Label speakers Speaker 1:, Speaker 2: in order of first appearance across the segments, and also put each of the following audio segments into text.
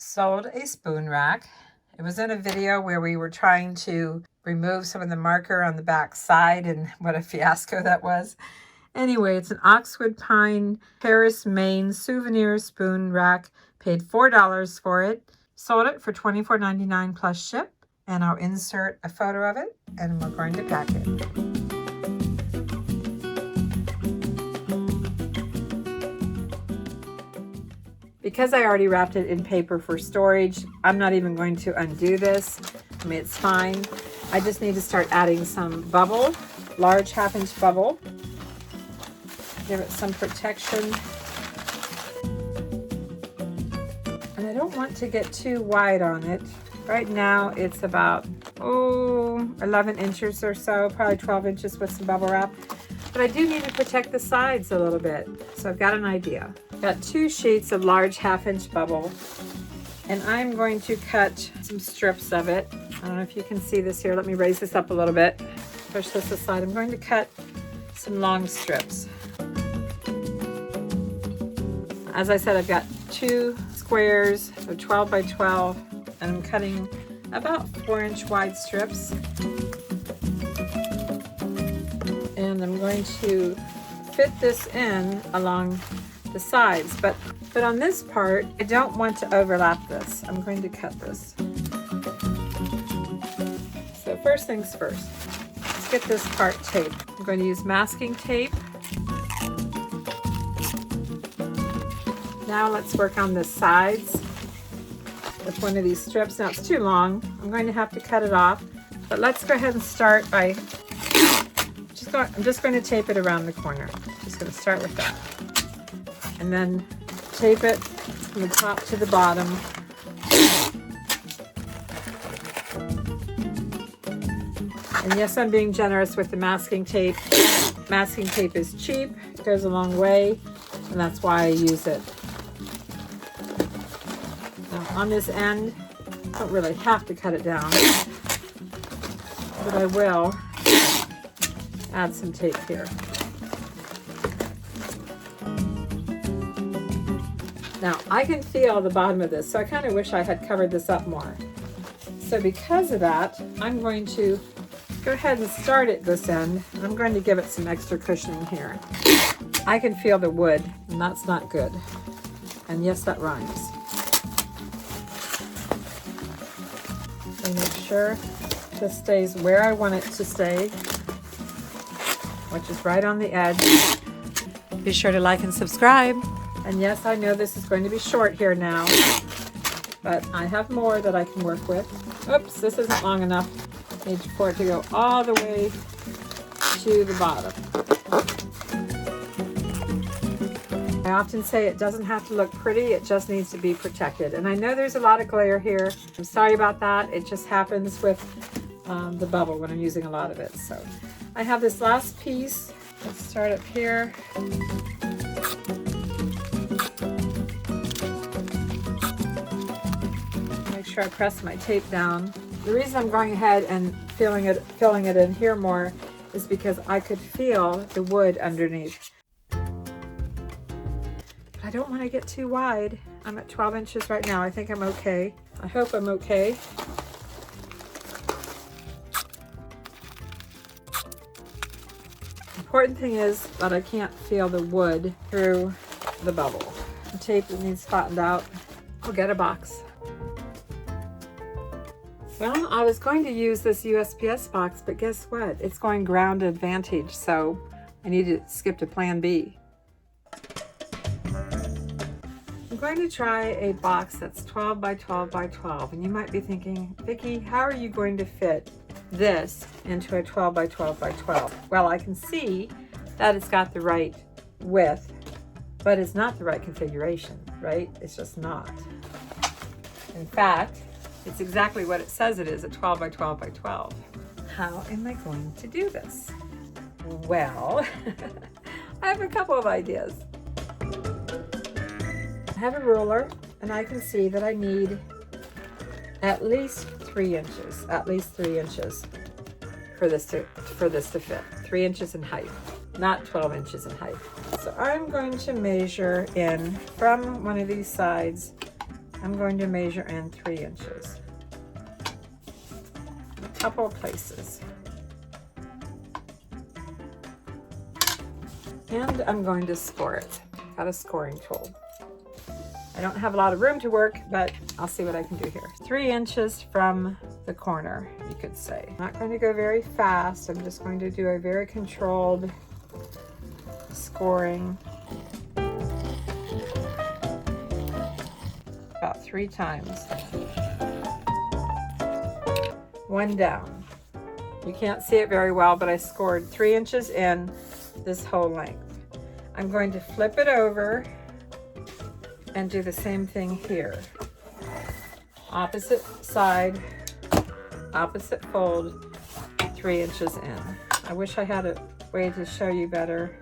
Speaker 1: sold a spoon rack. It was in a video where we were trying to remove some of the marker on the back side, and what a fiasco that was. Anyway, it's an Oxwood Pine Paris, Maine souvenir spoon rack. Paid $4 for it. Sold it for $24.99 plus ship. And I'll insert a photo of it, and we're going to pack it. Because I already wrapped it in paper for storage, I'm not even going to undo this. I mean, it's fine. I just need to start adding some bubble, large 1/2-inch bubble. Give it some protection. And I don't want to get too wide on it. Right now it's about 11 inches or so, probably 12 inches with some bubble wrap. But I do need to protect the sides a little bit. So I've got an idea. Got 2 sheets of large 1/2-inch bubble, and I'm going to cut some strips of it. I don't know if you can see this here. Let me raise this up a little bit. Push this aside. I'm going to cut some long strips. As I said, I've got 2 squares of 12 by 12, and I'm cutting about 4-inch wide strips. And I'm going to fit this in along the sides, but on this part, I don't want to overlap this. I'm going to cut this. So first things first, let's get this part taped. I'm going to use masking tape. Now let's work on the sides with one of these strips. Now it's too long. I'm going to have to cut it off, but let's go ahead and start by I'm just going to tape it around the corner. Just going to start with that. And then tape it from the top to the bottom. And yes, I'm being generous with the masking tape. Masking tape is cheap, it goes a long way, and that's why I use it. Now on this end, I don't really have to cut it down, but I will add some tape here. Now I can feel the bottom of this, so I kind of wish I had covered this up more. So because of that, I'm going to go ahead and start at this end, and I'm going to give it some extra cushioning here. I can feel the wood, and that's not good. And yes, that rhymes. So make sure this stays where I want it to stay, which is right on the edge. Be sure to like and subscribe. And yes, I know this is going to be short here now, but I have more that I can work with. Oops, this isn't long enough. I need for it to go all the way to the bottom. I often say it doesn't have to look pretty, it just needs to be protected. And I know there's a lot of glare here. I'm sorry about that. It just happens with the bubble when I'm using a lot of it. So I have this last piece. Let's start up here. Make sure I press my tape down. The reason I'm going ahead and filling it in here more is because I could feel the wood underneath. But I don't want to get too wide. I'm at 12 inches right now. I think I'm okay. I hope I'm okay. Important thing is that I can't feel the wood through the bubble. The tape needs flattened out. I'll get a box. Well, I was going to use this USPS box, but guess what? It's going ground advantage, so I need to skip to plan B. I'm going to try a box that's 12 by 12 by 12, and you might be thinking, Vicki, how are you going to fit this into a 12 by 12 by 12? Well, I can see that it's got the right width, but it's not the right configuration, right? It's just not. In fact, it's exactly what it says it is, a 12 by 12 by 12. How am I going to do this? Well, I have a couple of ideas. I have a ruler, and I can see that I need at least 3 inches, for this to fit. 3 inches in height, not 12 inches in height. So I'm going to measure in from one of these sides I'm going to measure in 3 inches. A couple of places. And I'm going to score it. Got a scoring tool. I don't have a lot of room to work, but I'll see what I can do here. 3 inches from the corner, you could say. I'm not going to go very fast. I'm just going to do a very controlled scoring. About 3 times. 1 down. You can't see it very well, but I scored 3 inches in this whole length. I'm going to flip it over and do the same thing here. Opposite side, opposite fold, 3 inches in. I wish I had a way to show you better,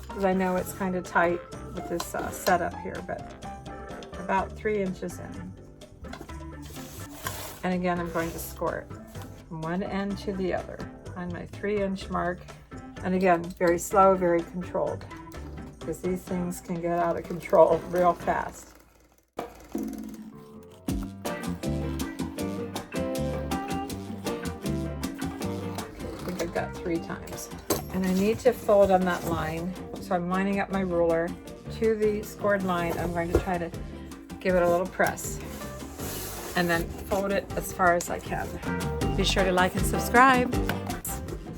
Speaker 1: because I know it's kind of tight with this setup here, but about 3 inches in. And again, I'm going to score it from one end to the other on my 3-inch mark. And again, very slow, very controlled, because these things can get out of control real fast. I think I've got 3 times. And I need to fold on that line. So I'm lining up my ruler to the scored line. I'm going to try to give it a little press and then fold it as far as I can. Be sure to like and subscribe.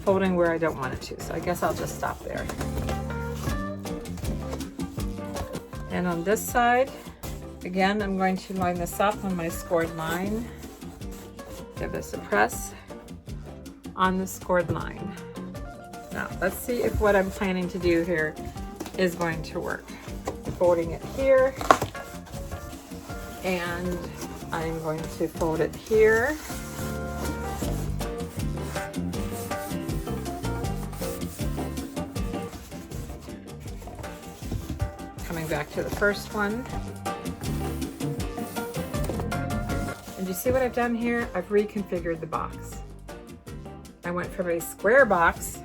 Speaker 1: Folding where I don't want it to, so I guess I'll just stop there. And on this side, again, I'm going to line this up on my scored line. Give this a press on the scored line. Now, let's see if what I'm planning to do here is going to work. Folding it here, and I'm going to fold it here. Coming back to the first one. And you see what I've done here? I've reconfigured the box. I went from a square box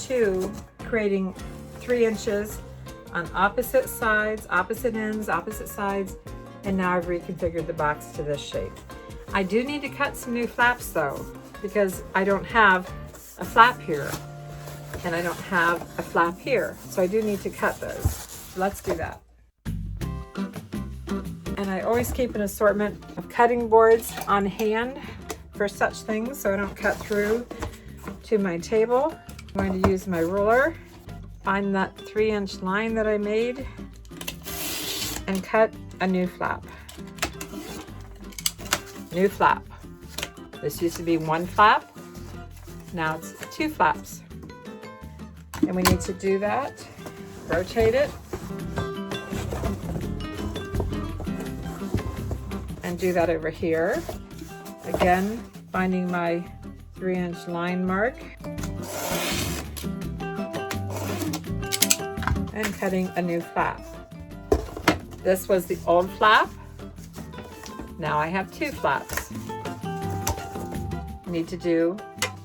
Speaker 1: to creating 3 inches on opposite sides, opposite ends, opposite sides, and now I've reconfigured the box to this shape. I do need to cut some new flaps though, because I don't have a flap here, and I don't have a flap here, so I do need to cut those. Let's do that. And I always keep an assortment of cutting boards on hand for such things, so I don't cut through to my table. I'm going to use my ruler, find that 3-inch line that I made, and cut a new flap. New flap. This used to be 1 flap, now it's 2 flaps. And we need to do that, rotate it, and do that over here. Again, finding my 3-inch line mark and cutting a new flap. This was the old flap. Now I have 2 flaps. Need to do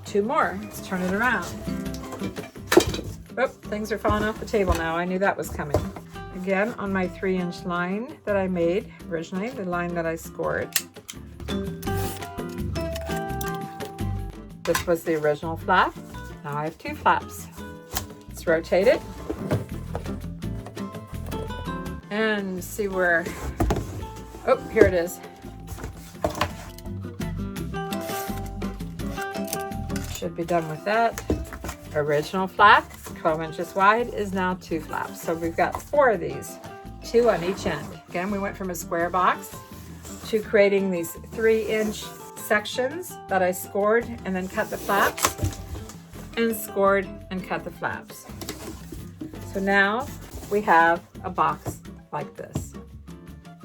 Speaker 1: 2 more. Let's turn it around. Oh, things are falling off the table now. I knew that was coming. Again, on my 3-inch line that I made originally, the line that I scored. This was the original flap. Now I have 2 flaps. Let's rotate it. And see where, oh, here it is. Should be done with that. Original flap, 12 inches wide, is now 2 flaps. So we've got 4 of these, 2 on each end. Again, we went from a square box to creating these 3-inch sections that I scored and then cut the flaps, and scored and cut the flaps. So now we have a box like this.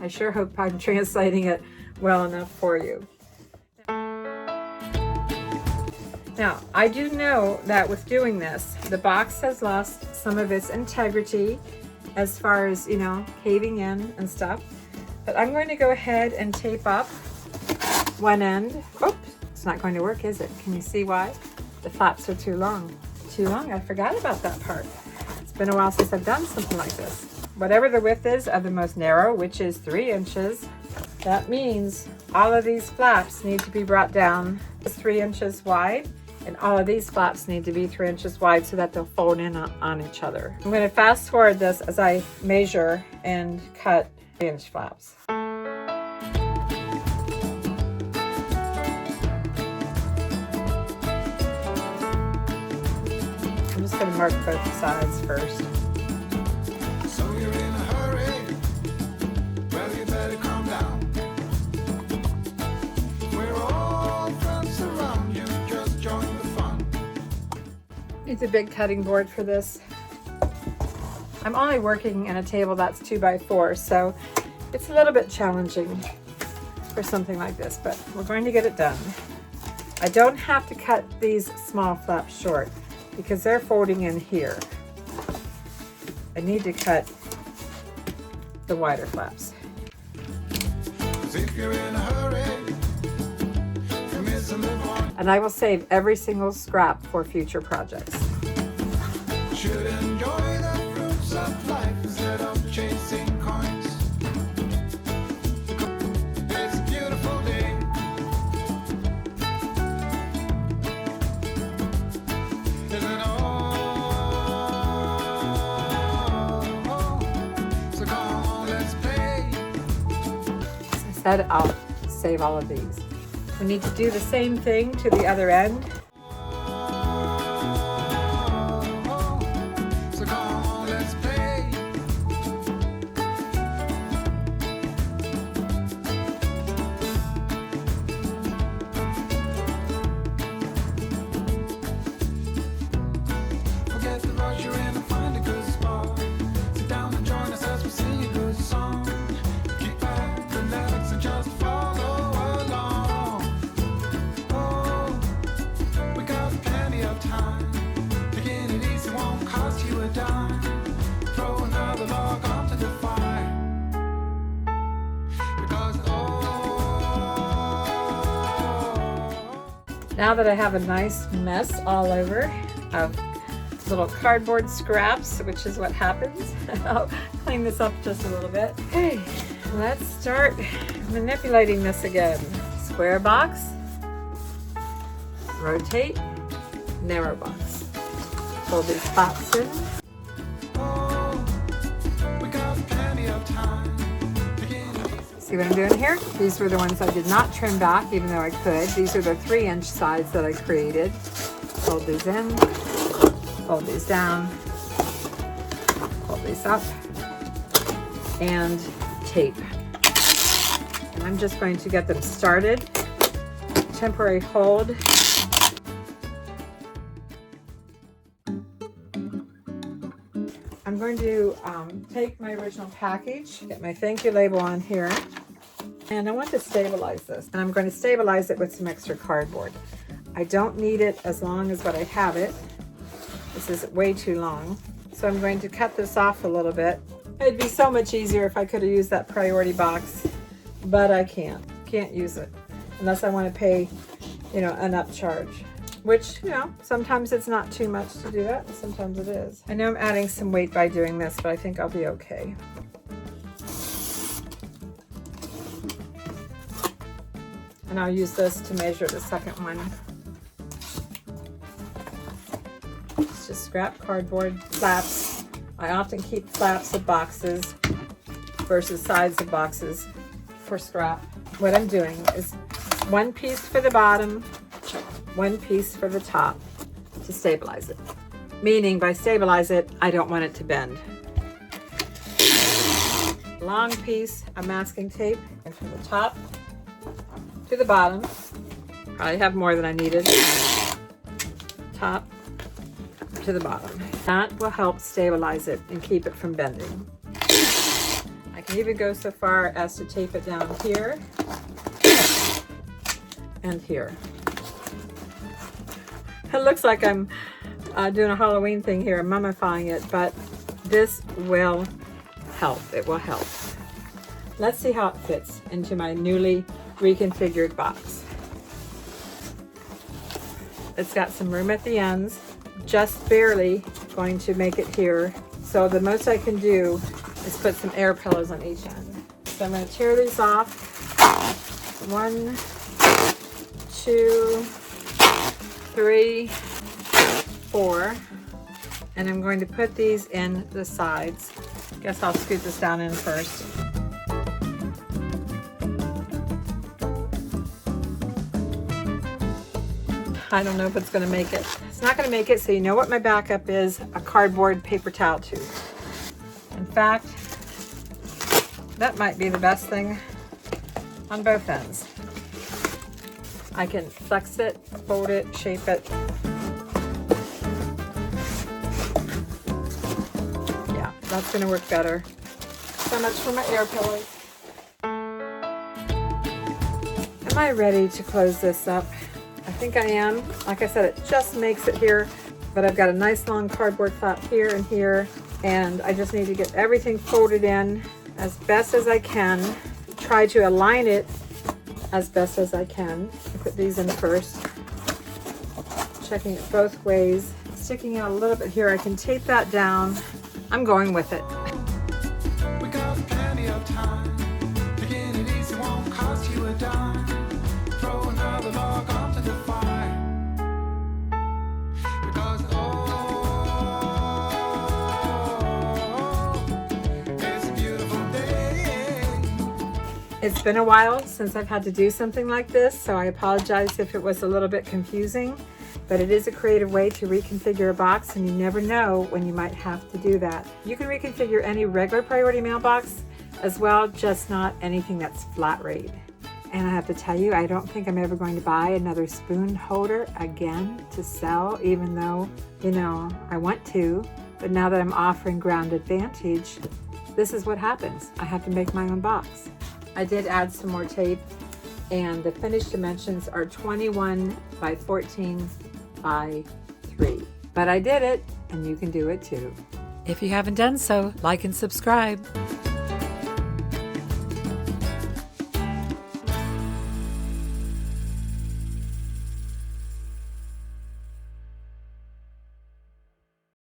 Speaker 1: I sure hope I'm translating it well enough for you. Now, I do know that with doing this, the box has lost some of its integrity as far as, you know, caving in and stuff. But I'm going to go ahead and tape up one end. Oops, it's not going to work, is it? Can you see why? The flaps are too long. Too long, I forgot about that part. It's been a while since I've done something like this. whatever the width is of the most narrow, which is 3 inches, that means all of these flaps need to be brought down 3 inches wide, and all of these flaps need to be 3 inches wide so that they'll fold in on each other. I'm going to fast forward this as I measure and cut 3-inch flaps. I'm just going to mark both sides first.
Speaker 2: So you're in a hurry, well you better calm down. We're all friends around you, just join the fun.
Speaker 1: It's a big cutting board for this. I'm only working in a table that's 2x4, so it's a little bit challenging for something like this, but we're going to get it done. I don't have to cut these small flaps short because they're folding in here. I need to cut the wider flaps.
Speaker 2: If you're in a hurry, you miss a live on.
Speaker 1: And I will save every single scrap for future projects.
Speaker 2: Should enjoy the fruits of life instead of chasing coins. It's a beautiful day. Isn't it all? So come on, let's play.
Speaker 1: As I said, I'll save all of these. We need to do the same thing to the other end.
Speaker 2: So come on, let's play. Forget the rush, you're in and find a good spot. Sit down and join us as we sing a good song. Kick back, relax, and just follow along. Oh, we got plenty of time. Taking it easy won't cost you a dime. Throw another log onto the fire. Because
Speaker 1: Now that I have a nice mess all over of little cardboard scraps, which is what happens, I'll clean this up just a little bit. Okay, let's start manipulating this again. Square box, rotate, narrow box. Fold these flaps in.
Speaker 2: we got plenty of time.
Speaker 1: See what I'm doing here? These were the ones I did not trim back, even though I could. These are the 3-inch sides that I created. Fold these in, fold these down, fold these up, and tape. And I'm just going to get them started. Temporary hold. I'm going to take my original package, get my thank you label on here, and I want to stabilize this. And I'm going to stabilize it with some extra cardboard. I don't need it as long as what I have it. This is way too long. So I'm going to cut this off a little bit. It'd be so much easier if I could have used that priority box, but I can't use it unless I want to pay, an upcharge. Which, sometimes it's not too much to do that, sometimes it is. I know I'm adding some weight by doing this, but I think I'll be okay. And I'll use this to measure the second one. It's just scrap cardboard flaps. I often keep flaps of boxes versus sides of boxes for scrap. What I'm doing is 1 piece for the bottom, 1 piece for the top to stabilize it. Meaning by stabilize it, I don't want it to bend. Long piece of masking tape, and from the top to the bottom. Probably have more than I needed. Top to the bottom. That will help stabilize it and keep it from bending. I can even go so far as to tape it down here and here. It looks like I'm doing a Halloween thing here, mummifying it, but this will help. It will help. Let's see how it fits into my newly reconfigured box. It's got some room at the ends, just barely going to make it here. So the most I can do is put some air pillows on each end. So I'm going to tear these off. 1, 2, 3, 4. And I'm going to put these in the sides. Guess I'll scoot this down in first. I don't know if it's going to make it. It's not going to make it, so you know what my backup is, a cardboard paper towel tube. In fact, that might be the best thing on both ends. I can flex it, fold it, shape it. Yeah, that's going to work better. So much for my air pillows. Am I ready to close this up? I think I am. Like I said, it just makes it here, but I've got a nice long cardboard flap here and here, and I just need to get everything folded in as best as I can. Try to align it as best as I can. I put these in first, checking it both ways. Sticking out a little bit here, I can tape that down. I'm going with it.
Speaker 2: We got plenty of time. Taking it easy won't cost you a dime. Throw another log onto the fire. Because it's a beautiful day.
Speaker 1: It's been a while since I've had to do something like this, so I apologize if it was a little bit confusing, but it is a creative way to reconfigure a box, and you never know when you might have to do that. You can reconfigure any regular priority mailbox as well, just not anything that's flat rate. And I have to tell you, I don't think I'm ever going to buy another spoon holder again to sell, even though, you know, I want to. But now that I'm offering Ground Advantage, this is what happens. I have to make my own box. I did add some more tape, and the finished dimensions are 21 by 14 by 3. But I did it, and you can do it too. If you haven't done so, like and subscribe.